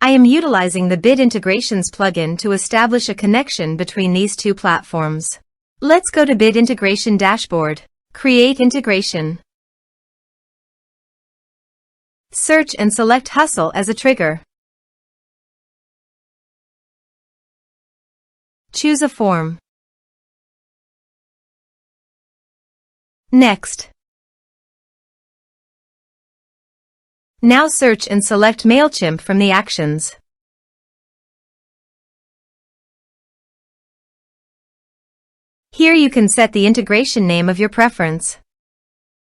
I am utilizing the Bid Integrations plugin to establish a connection between these two platforms. Let's go to Bid Integration Dashboard. Create integration. Search and select Hustle as a trigger. Choose a form. Next. Now search and select Mailchimp from the actions. Here you can set the integration name of your preference.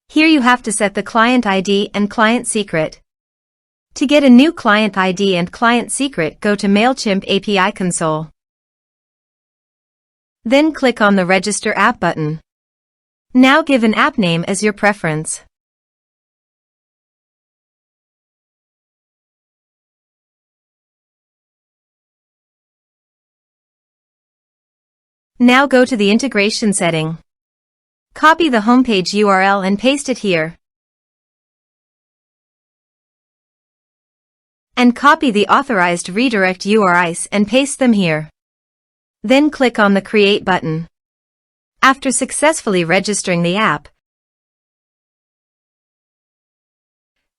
Here you have to set the client ID and client secret. To get a new client ID and client secret, go to Mailchimp API console. Then click on the Register App button. Now give an app name as your preference. Now go to the integration setting. Copy the homepage URL and paste it here. And copy the authorized redirect URIs and paste them here. Then click on the Create button. After successfully registering the app,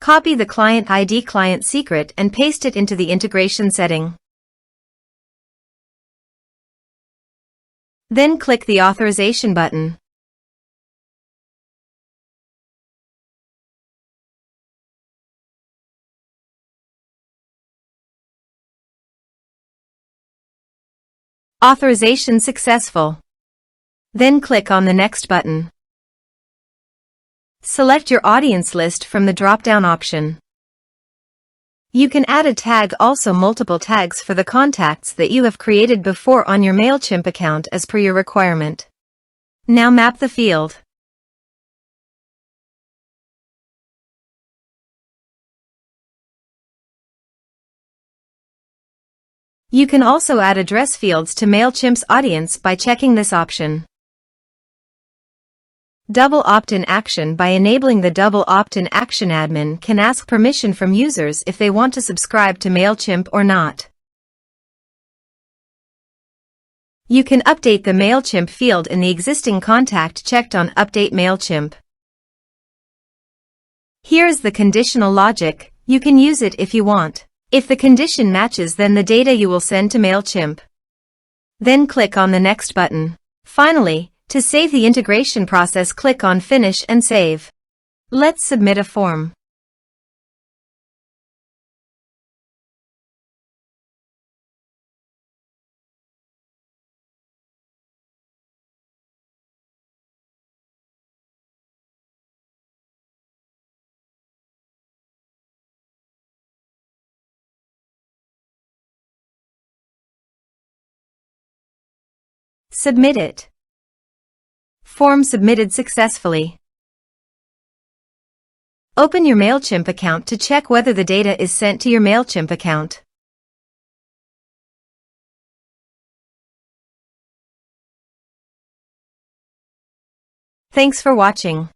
copy the client ID client secret and paste it into the integration setting. Then click the Authorization button. Authorization successful. Then click on the Next button. Select your audience list from the drop-down option. You can add a tag, also multiple tags for the contacts that you have created before on your Mailchimp account as per your requirement. Now map the field. You can also add address fields to Mailchimp's audience by checking this option. Double opt-in action. By enabling the double opt-in action, admin can ask permission from users if they want to subscribe to Mailchimp or not. You can update the Mailchimp field in the existing contact checked on Update Mailchimp. Here is the conditional logic. You can use it if you want. If the condition matches, then the data you will send to Mailchimp. Then click on the Next button. Finally, to save the integration process, click on Finish and Save. Let's submit a form. Submit it. Form submitted successfully. Open your Mailchimp account to check whether the data is sent to your Mailchimp account. Thanks for watching.